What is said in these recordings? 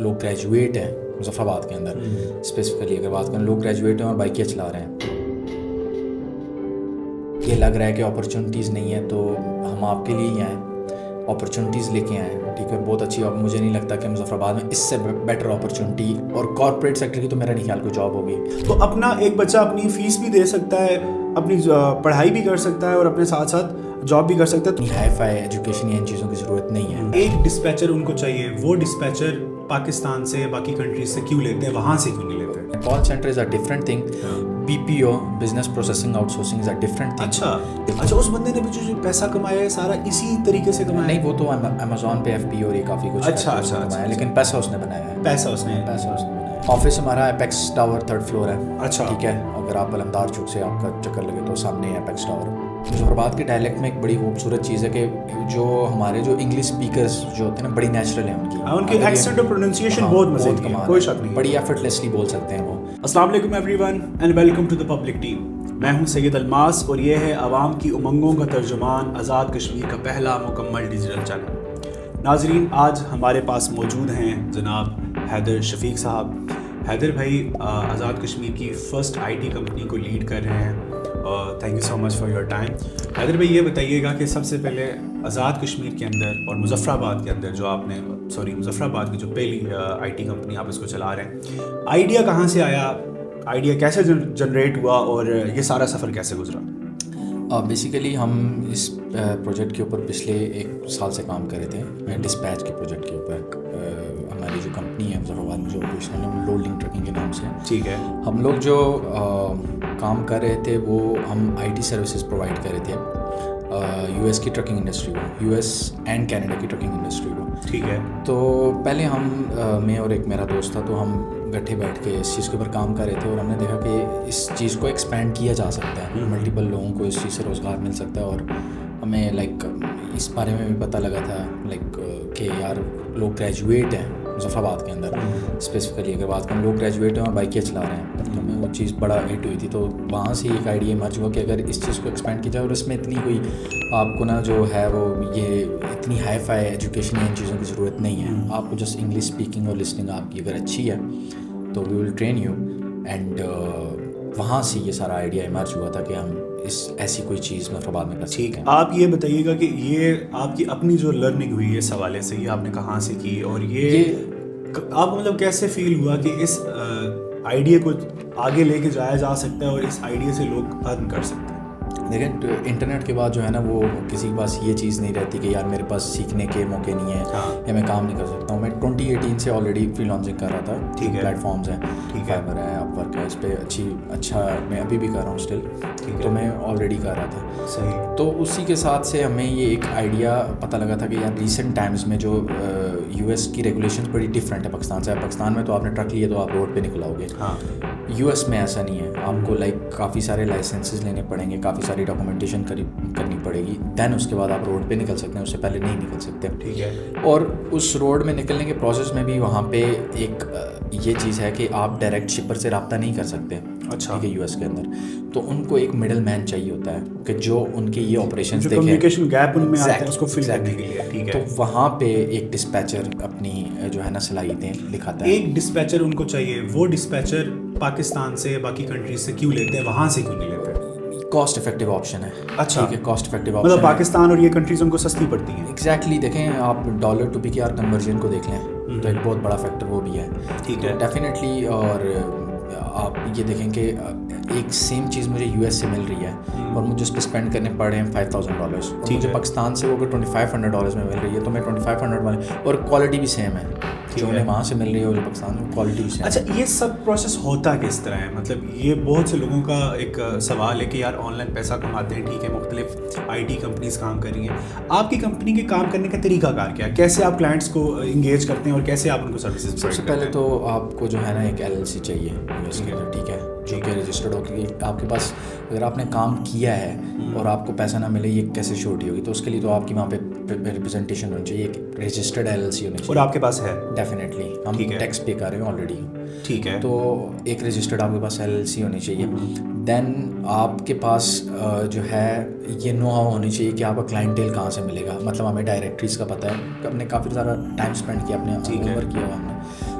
لوگ گریجویٹ ہیں مظفرآباد کے اندر اسپیسیفکلی اگر بات کریں، لوگ گریجویٹ ہیں اور بائکیں چلا رہے ہیں، یہ لگ رہا ہے کہ اپرچونیٹیز نہیں ہے تو ہم آپ کے لیے ہی آئیں، اپرچونیٹیز لے کے آئیں، ٹھیک ہے. بہت اچھی، مجھے نہیں لگتا کہ مظفرآباد میں اس سے بیٹر اپرچونیٹی اور کارپوریٹ سیکٹر کی تو میرا نہیں خیال کوئی جاب ہوگی. تو اپنا ایک بچہ اپنی فیس بھی دے سکتا ہے، اپنی پڑھائی بھی کر سکتا ہے اور اپنے ساتھ ساتھ جاب بھی کر سکتا ہے. ہائی فائی ایجوکیشن یا ان چیزوں کی ضرورت نہیں ہے. ایک ڈسپیچر ان کو چاہیے، وہ ڈسپیچر پاکستان سے باقی کنٹریز سے کیوں لیتے ہیں، وہاں سے کیوں نہیں لیتے؟ Call centre is a different thing, B P O business processing out sourcing is a different thing. اچھا اس بندے نے بھی جو پیسہ کمایا ہے سارا اسی طریقے سے کمایا؟ نہیں، وہ تو امیزون پہ ایف پی اور یہ کافی کچھ کمایا، لیکن پیسہ اس نے بنایا ہے. پیسہ اس نے بنایا. آفس ہمارا اپیکس ٹاور 3rd فلور ہے. اچھا ٹھیک ہے، اگر آپ علمدار چوک سے آپ کا چکر لگے تو سامنے اپیکس ٹاور. مظفرآباد کے ڈائلیکٹ میں ایک بڑی خوبصورت چیز ہے کہ جو ہمارے جو انگلش اسپیکرز جو ہوتے ہیں نا، بڑی نیچرل ہیں ان کی ایکسنٹ اور پروننسیشن بہت مزے کی ہے، کوئی شک نہیں، بڑی ایفرٹلیسلی بول سکتے ہیں وہ. السلام علیکم everyone and welcome to the public T. میں ہوں سید الماس اور یہ ہے عوام کی امنگوں کا ترجمان، آزاد کشمیر کا پہلا مکمل ڈیجیٹل چینل. ناظرین، آج ہمارے پاس موجود ہیں جناب حیدر شفیق صاحب. حیدر بھائی آزاد کشمیر کی فرسٹ آئی ٹی کمپنی کو لیڈ کر رہے ہیں. Thank you so much for your time. Haider بھائی یہ بتائیے گا کہ سب سے پہلے آزاد کشمیر کے اندر اور مظفرآباد کے اندر جو آپ نے مظفرآباد کی جو پہلی آئی ٹی کمپنی آپ اس کو چلا رہے ہیں، آئیڈیا کہاں سے آیا، آئیڈیا کیسے جنریٹ ہوا اور یہ سارا سفر کیسے گزرا؟ بیسیکلی ہم اس پروجیکٹ کے اوپر پچھلے 1 سال سے کام کر رہے تھے، ڈسپیچ کے پروجیکٹ کے اوپر. ہماری جو کمپنی ہے مظفرآباد میں جو آپریشنل ہے، لوڈنگ ٹرکنگ کے نام سے. ٹھیک ہے. ہم لوگ جو کام کر رہے تھے وہ ہم آئی ٹی سروسز پرووائڈ کر رہے تھے یو ایس کی ٹرکنگ انڈسٹری کو، یو ایس اینڈ کینیڈا کی ٹرکنگ انڈسٹری کو. ٹھیک ہے. تو پہلے میں اور ایک میرا دوست تھا، تو ہم گٹھے بیٹھ کے اس چیز کے اوپر کام کر رہے تھے اور ہم نے دیکھا کہ اس چیز کو ایکسپینڈ کیا جا سکتا ہے، ملٹیپل لوگوں کو اس چیز سے روزگار مل سکتا ہے. اور ہمیں اس بارے میں بھی پتہ لگا تھا کہ یار لوگ گریجویٹ ہیں مظفرآباد کے اندر اسپیسیفکلی اگر بات کریں، لوگ گریجویٹ ہیں اور بائکیں چلا رہے ہیں. تو ہمیں وہ چیز بڑا ہٹ ہوئی تھی، تو وہاں سے ایک آئیڈیا ایمرج ہوا کہ اگر اس چیز کو ایکسپینڈ کیا جائے اور اس میں اتنی کوئی آپ کو نا جو ہے وہ یہ اتنی ہائی فائی ایجوکیشن یا ان چیزوں کی ضرورت نہیں ہے. آپ کو جسٹ انگلش اسپیکنگ اور لسننگ آپ کی اگر اچھی ہے تو وی ول ٹرین یو. اینڈ وہاں سے یہ سارا آئیڈیا ایمرج ہوا تھا کہ ہم ایسی کوئی چیز مظفرآباد میں کر سکتے ہیں. ٹھیک ہے. آپ یہ بتائیے گا کہ یہ آپ کی اپنی جو لرننگ ہوئی اس حوالے سے، یہ آپ نے کہاں سے کی اور یہ آپ کو مطلب کیسے فیل ہوا کہ اس آئیڈیا کو آگے لے کے جایا جا سکتا ہے اور اس آئیڈیا سے لوگ ارن کر سکتے ہیں؟ لیکن انٹرنیٹ کے بعد جو ہے نا، وہ کسی کے پاس یہ چیز نہیں رہتی کہ یار میرے پاس سیکھنے کے موقع نہیں ہے یا میں کام نہیں کر سکتا ہوں. میں 2018 سے آلریڈی فری لانسنگ کر رہا تھا. ٹھیک ہے. پلیٹ فارمز ہیں، فائبر ہے، اپ ورک ہے، اس پہ اچھا میں ابھی بھی کر رہا ہوں اسٹل. تو میں آلریڈی کر رہا تھا. صحیح. تو اسی کے ساتھ سے ہمیں یہ ایک آئیڈیا پتہ لگا تھا کہ یار ریسنٹ ٹائمز میں جو یو ایس کی ریگولیشنز بڑی ڈفرینٹ ہے پاکستان سے. پاکستان میں تو آپ نے ٹرک لیا تو آپ روڈ پہ نکل آؤ گے. یو ایس میں ایسا نہیں ہے. آپ کو کافی سارے لائسنسز لینے پڑیں گے، کافی ساری ڈاکومنٹیشن کرنی پڑے گی، دین اس کے بعد آپ روڈ پہ نکل سکتے ہیں، اس سے پہلے نہیں نکل سکتے. ٹھیک ہے. اور اس روڈ میں نکلنے کے پروسیس میں بھی وہاں پہ ایک یہ چیز ہے کہ آپ ڈائریکٹ شپر سے رابطہ نہیں کر سکتے. اچھا. ٹھیک ہے. یو ایس کے اندر تو ان کو ایک مڈل مین چاہیے ہوتا ہے کہ جو ان کے یہ آپریشنز دیکھے، کمیونیکیشن گیپ ان میں آتا ہے، اس کو فل کرنے کے لیے. ٹھیک ہے. تو وہاں پہ ایک ڈسپیچر اپنی جو ہے نا صلاحیتیں دکھاتا ہے. ایک ڈسپیچر ان کو چاہیے، وہ ڈسپیچر پاکستان سے باقی کنٹریز سے کیوں لیتے ہیں، وہاں سے کیوں نہیں لیتے؟ کاسٹ افیکٹو آپشن ہے. اچھا. ٹھیک ہے. کاسٹ افیکٹو آپشن مطلب پاکستان اور یہ کنٹریز ان کو سستی پڑتی ہیں. ایگزیکٹلی. دیکھیں آپ ڈالر ٹو پی کے آر کنورژن کو دیکھ لیں تو ایک بہت بڑا فیکٹر وہ بھی ہے. ٹھیک ہے. ڈیفینیٹلی. اور آپ یہ دیکھیں کہ ایک سیم چیز مجھے یو ایس سے مل رہی ہے اور مجھے اس پہ اسپینڈ کرنے پڑ رہے ہیں $5,000 اور مجھے پاکستان سے وہ اگر $2,500 میں مل رہی ہے تو میں $2,500 والے، اور کوالٹی بھی سیم ہے جو انہیں وہاں سے مل رہی ہے اور جو پاکستان میں کوالٹی بھی سیم. اچھا، یہ سب پروسیس ہوتا کس طرح ہے؟ مطلب یہ بہت سے لوگوں کا ایک سوال ہے کہ یار آن لائن پیسہ کماتے ہیں، ٹھیک ہے، مختلف آئی ٹی کمپنیز کام کر رہی ہیں. آپ کی کمپنی کے کام کرنے کا طریقہ کار کیا ہے؟ کیسے آپ کلائنٹس کو انگیج کرتے ہیں اور کیسے آپ ان کو سروسز؟ سب سے پہلے تو آپ کو جو ہے نا ایک LLC چاہیے یو ایس کے اندر. ٹھیک ہے. جو کہ رجسٹرڈ ہو کہ آپ کے پاس اگر آپ نے کام کیا ہے اور آپ کو پیسہ نہ ملے، یہ کیسے شورٹی ہوگی؟ تو اس کے لیے تو آپ کی وہاں پہ ریپرزنٹیشن ہونی چاہیے، ایک رجسٹرڈ LLC ہونی چاہیے. اور آپ کے پاس ہے؟ ڈیفینیٹلی. ہم ٹیکس پے کر رہے ہیں آلریڈی. ٹھیک ہے. تو ایک رجسٹرڈ آپ کے پاس LLC ہونی چاہیے. دین آپ کے پاس جو ہے یہ نو ہاؤ ہونی چاہیے کہ آپ کا کلائنٹیل کہاں سے ملے گا. مطلب ہمیں ڈائریکٹریز کا پتہ ہے، ہم نے کافی سارا ٹائم اسپینڈ کیا، اپنے اوور کیا ہوا ہم نے.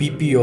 BPO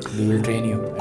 we will train you।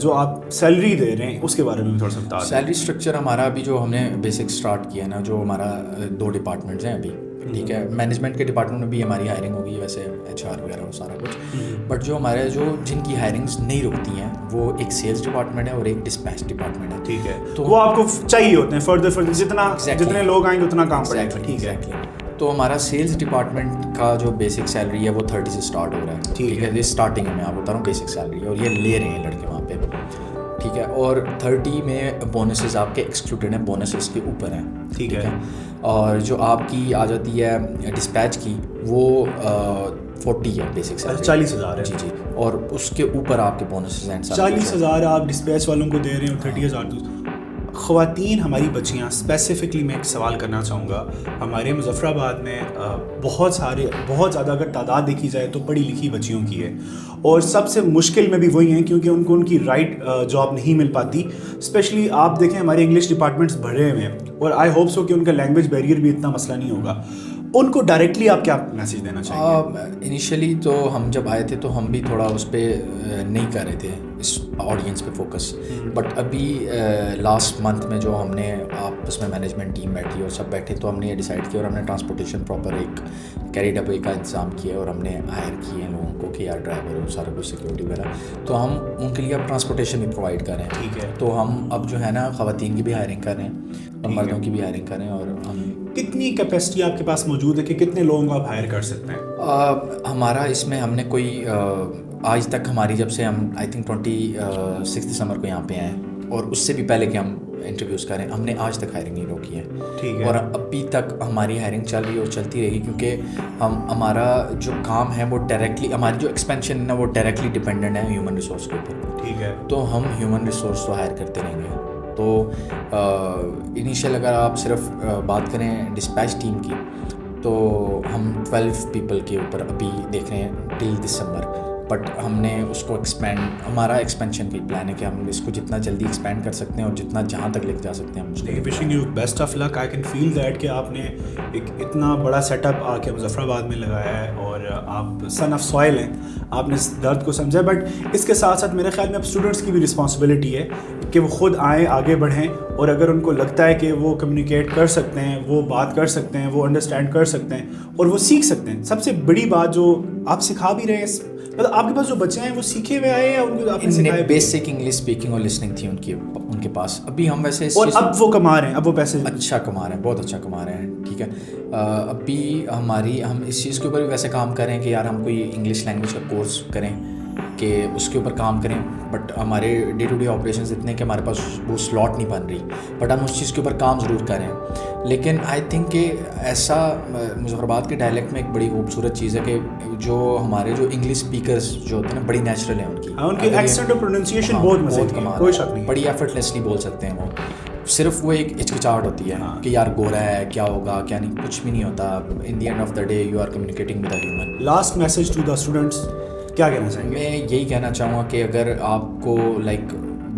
جو آپ سیلری دے رہے ہیں اس کے بارے میں بھی تھوڑا سا بتا دیں. سیلری اسٹرکچر ہمارا ابھی جو ہم نے بیسک اسٹارٹ کیا ہے نا, جو ہمارا 2 ڈپارٹمنٹس ہیں ابھی, ٹھیک ہے. مینجمنٹ کے ڈپارٹمنٹ میں بھی ہماری ہائرنگ ہوگی, ویسے HR وغیرہ وہ سارا کچھ, بٹ جو ہمارے جن کی ہائرنگس نہیں رکتی ہیں وہ ایک سیلس ڈپارٹمنٹ ہے اور ایک ڈسپیچ ڈپارٹمنٹ ہے. ٹھیک ہے, تو وہ آپ کو چاہیے ہوتے ہیں فردر جتنے لوگ آئیں گے اتنا کام پڑے گا. ٹھیک ہے. تو ہمارا سیلس ڈپارٹمنٹ کا جو بیسک سیلری ہے وہ 30 سے اسٹارٹ ہو رہا ہے. ٹھیک ہے, یہ اسٹارٹنگ ہے, میں آپ بتا رہا ہوں بیسک سیلری ہے, اور یہ لے رہے ہیں لڑکے وہاں پہ. ٹھیک ہے, اور 30 میں بونسز آپ کے ایکسکلوڈیڈ ہیں, بونسز کے اوپر ہیں. ٹھیک ہے. اور جو آپ کی آ جاتی ہے ڈسپیچ کی وہ 40 ہے بیسک سیلری, 40,000 ہے. جی جی, اور اس کے اوپر آپ کے بونسز ہیں. 40,000 آپ ڈسپیچ والوں کو دے رہے ہیں اور 30,000. خواتین ہماری بچیاں اسپیسیفکلی میں ایک سوال کرنا چاہوں گا. ہمارے مظفر آباد میں بہت زیادہ اگر تعداد دیکھی جائے تو پڑھی لکھی بچیوں کی ہے, اور سب سے مشکل میں بھی وہی ہیں کیونکہ ان کو ان کی رائٹ جاب نہیں مل پاتی. اسپیشلی آپ دیکھیں ہمارے انگلش ڈپارٹمنٹس بھرے ہوئے ہیں, اور آئی ہوپ سو کہ ان کا لینگویج بیریئر بھی اتنا مسئلہ نہیں ہوگا. ان کو ڈائریکٹلی آپ کیا میسیج دینا چاہیں گے؟ انیشیلی تو ہم جب آئے تھے تو ہم بھی تھوڑا اس پہ نہیں کر رہے تھے, اس آڈینس پہ فوکس, بٹ ابھی لاسٹ منتھ میں جو ہم نے آپس میں مینجمنٹ ٹیم بیٹھی اور سب بیٹھے, تو ہم نے یہ ڈیسائیڈ کیا, اور ہم نے ٹرانسپورٹیشن پراپر ایک کیری ڈبے کا انتظام کیا, اور ہم نے ہائر کیے ہیں لوگوں کو کہ یار ڈرائیور اور سارا کچھ سیکورٹی وغیرہ, تو ہم ان کے لیے اب ٹرانسپورٹیشن بھی پرووائڈ کر رہے ہیں. ٹھیک ہے. تو ہم اب جو ہے نا خواتین کی بھی ہائرنگ کر رہے ہیں اور مردوں کی بھی ہائرنگ کر رہے ہیں. اور ہم کتنی کیپیسٹی آپ کے پاس موجود ہے کہ کتنے لوگوں کو آپ ہائر کر سکتے ہیں؟ ہمارا اس میں ہم نے کوئی آج تک ہماری جب سے ہم آئی تھنک 26 دسمبر کو یہاں پہ آئے ہیں, اور اس سے بھی پہلے کہ ہم انٹرویوز کریں, ہم نے آج تک ہائرنگ نہیں روکی ہے. ٹھیک ہے. اور ابھی تک ہماری ہائرنگ چل رہی ہے اور چلتی رہے گی, کیونکہ ہمارا جو کام ہے وہ ڈائریکٹلی, ہماری جو ایکسپینشن ہے نا وہ ڈائریکٹلی ڈپینڈنٹ ہے ہیومن ریسورس کے اوپر. ٹھیک ہے. تو ہم ہیومن ریسورس تو ہائر کرتے رہیں گے. تو انیشیل اگر آپ صرف بات کریں ڈسپیچ ٹیم کی, تو ہم 12 پیپل کے اوپر ابھی دیکھ رہے ہیں ٹل دسمبر, بٹ ہم نے اس کو ایکسپینڈ, ہمارا ایکسپینشن کا پلان ہے کہ ہم اس کو جتنا جلدی ایکسپینڈ کر سکتے ہیں اور جتنا جہاں تک لے کے جا سکتے ہیں ہم اس کو. Wishing you best of luck. I can feel that کہ آپ نے ایک اتنا بڑا سیٹ اپ آ کے مظفر آباد میں لگایا ہے, اور آپ سن آف سوائل ہیں, آپ نے اس درد کو سمجھا. بٹ اس کے ساتھ ساتھ میرے خیال میں اب اسٹوڈنٹس کی بھی رسپانسبلٹی ہے کہ وہ خود آئیں, آگے بڑھیں, اور اگر ان کو لگتا ہے کہ وہ کمیونیکیٹ کر سکتے ہیں, وہ بات کر سکتے ہیں, وہ انڈرسٹینڈ کر سکتے ہیں, اور وہ سیکھ سکتے ہیں. سب سے بڑی بات جو آپ سکھا بھی رہے ہیں, مطلب آپ کے پاس جو بچے ہیں وہ سیکھے ہوئے آئے ہیں, ان کو آپ نے سکھایا, بیسک انگلش اسپیکنگ اور لسننگ تھی ان کے پاس. ابھی ہم ویسے اور اب وہ کما رہے ہیں, اب وہ پیسے اچھا کما رہے ہیں, بہت اچھا کما رہے ہیں. ٹھیک ہے. ابھی ہم اس چیز کے اوپر بھی ویسے کام کر رہے ہیں کہ یار ہم کوئی انگلش لینگویج کا کورس کریں, کہ اس کے اوپر کام کریں, بٹ ہمارے ڈے ٹو ڈے آپریشنز اتنے کہ ہمارے پاس وہ سلاٹ نہیں بن رہی, بٹ ہم اس چیز کے اوپر کام ضرور کر رہے ہیں. لیکن آئی تھنک کہ ایسا مظفر آباد کے ڈائلیکٹ میں ایک بڑی خوبصورت چیز ہے کہ جو ہمارے جو انگلش اسپیکرز جو ہوتے ہیں نا, بڑی نیچرل ہیں ان کی ایکسنٹ اور پروننسیشن بہت مزے کی ہے, کوئی شک نہیں, بڑی ایفرٹلیسلی بول سکتے ہیں وہ. صرف وہ ایک ہچکچاہٹ ہوتی ہے کہ یار گورا ہے, کیا ہوگا کیا نہیں, کچھ بھی نہیں ہوتا. In the end of the day you are communicating with a human. Last message to the students کیا کہنا چاہیں گے؟ میں یہی کہنا چاہوں گا کہ اگر آپ کو لائک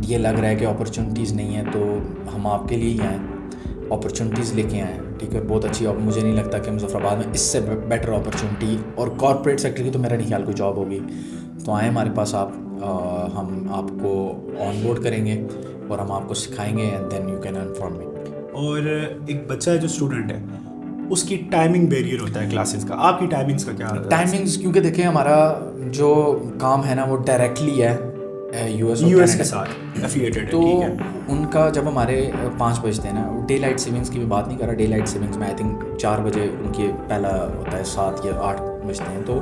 یہ لگ رہا ہے کہ اپرچونیٹیز نہیں ہیں, تو ہم آپ کے لیے ہی آئیں, اپرچونیٹیز لے کے آئیں. ٹھیک ہے. بہت اچھی, مجھے نہیں لگتا کہ مظفر آباد میں اس سے بیٹر اپرچونیٹی, اور کارپوریٹ سیکٹر کی تو میرا نہیں خیال کوئی جاب ہوگی. تو آئیں ہمارے پاس آپ, ہم آپ کو آن بورڈ کریں گے اور ہم آپ کو سکھائیں گے, and then you can earn from it. اور ایک بچہ ہے جو اسٹوڈنٹ ہے, اس کی ٹائمنگ بیریئر ہوتا ہے کلاسز کا, آپ کی ٹائمنگس کا کیا ہوتا ہے؟ ٹائمنگس کیونکہ دیکھیں ہمارا جو کام ہے نا وہ ڈائریکٹلی ہے یو ایس کے ساتھ ایفیلیٹڈ ہے. تو ان کا جب ہمارے 5 بجتے ہیں نا, ڈے لائٹ سیونگس کی بھی بات نہیں کر رہا, ڈے لائٹ سیونگس میں آئی تھنک 4 بجے ان کے پہلا ہوتا ہے, 7 یا 8 بجتے ہیں. تو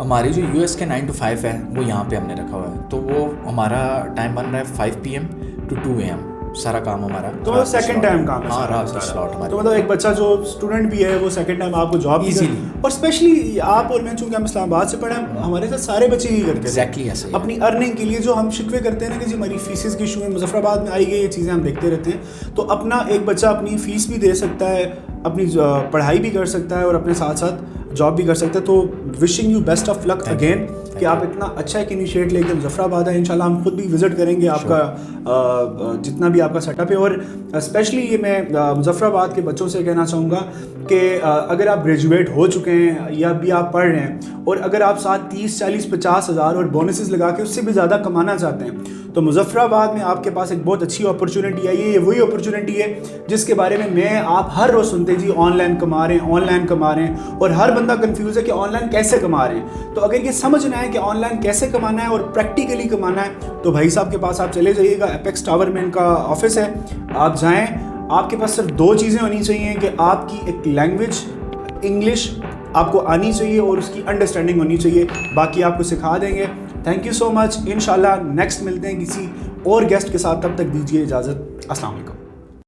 ہماری جو یو ایس کے 9 to 5 ہے وہ یہاں پہ ہم نے رکھا ہوا ہے, تو وہ ہمارا ٹائم بن رہا ہے 5 PM to 2 AM سارا کام ہمارا. تو سیکنڈ ٹائم کام ہے. ہاں, رات کا سلاٹ ہمارا. تو مطلب ایک بچہ جو اسٹوڈنٹ بھی ہے وہ سیکنڈ ٹائم آپ کو جاب ایزیلی, اور اسپیشلی آپ اور میں چونکہ ہم اسلام آباد سے پڑھے ہیں, ہمارے ساتھ سارے بچے ہی کرتے ہیں ایگزیکٹلی ایسے اپنی ارننگ کے لیے. جو ہم شکوے کرتے ہیں نا کہ جی ہماری فیسز کی ایشو ہے, مظفر آباد میں آئی گئی یہ چیزیں ہم دیکھتے رہتے ہیں. تو اپنا ایک بچہ اپنی فیس بھی دے سکتا ہے, اپنی پڑھائی بھی کر سکتا ہے, اور اپنے ساتھ ساتھ جاب بھی کر سکتا ہے. تو wishing you best of luck again کہ آپ اتنا اچھا ایک انیشیٹ لے کے مظفرآباد ہے. انشاءاللہ ہم خود بھی وزٹ کریں گے آپ کا جتنا بھی آپ کا سیٹ اپ ہے. اور اسپیشلی یہ میں مظفرآباد کے بچوں سے کہنا چاہوں گا کہ اگر آپ گریجویٹ ہو چکے ہیں یا بھی آپ پڑھ رہے ہیں اور اگر آپ ساتھ 30, 40, 50 ہزار اور بونسز لگا کے اس سے بھی زیادہ کمانا چاہتے ہیں تو مظفرآباد میں آپ کے پاس ایک بہت اچھی اپرچونٹی ہے. یہ وہی اپرچونٹی ہے جس کے بارے میں آپ ہر روز سنتے جی آن لائن کما رہے ہیں اور ہر بندہ کنفیوز ہے کہ آن لائن کیسے کما رہے ہیں. تو اگر یہ سمجھنا ہے کہ آن لائن کیسے کمانا ہے اور پریکٹیکلی کمانا ہے تو بھائی صاحب کے پاس آپ چلے جائیے گا. اپیکس ٹاور میں ان کا آفس ہے, آپ جائیں. آپ کے پاس صرف 2 چیزیں ہونی چاہیے کہ آپ کی ایک لینگویج انگلش آپ کو آنی چاہیے اور اس کی انڈرسٹینڈنگ ہونی چاہیے, باقی آپ کو سکھا دیں گے. تھینک یو سو مچ. انشاءاللہ نیکسٹ ملتے ہیں کسی اور گیسٹ کے ساتھ, تب تک دیجیے اجازت. السلام علیکم.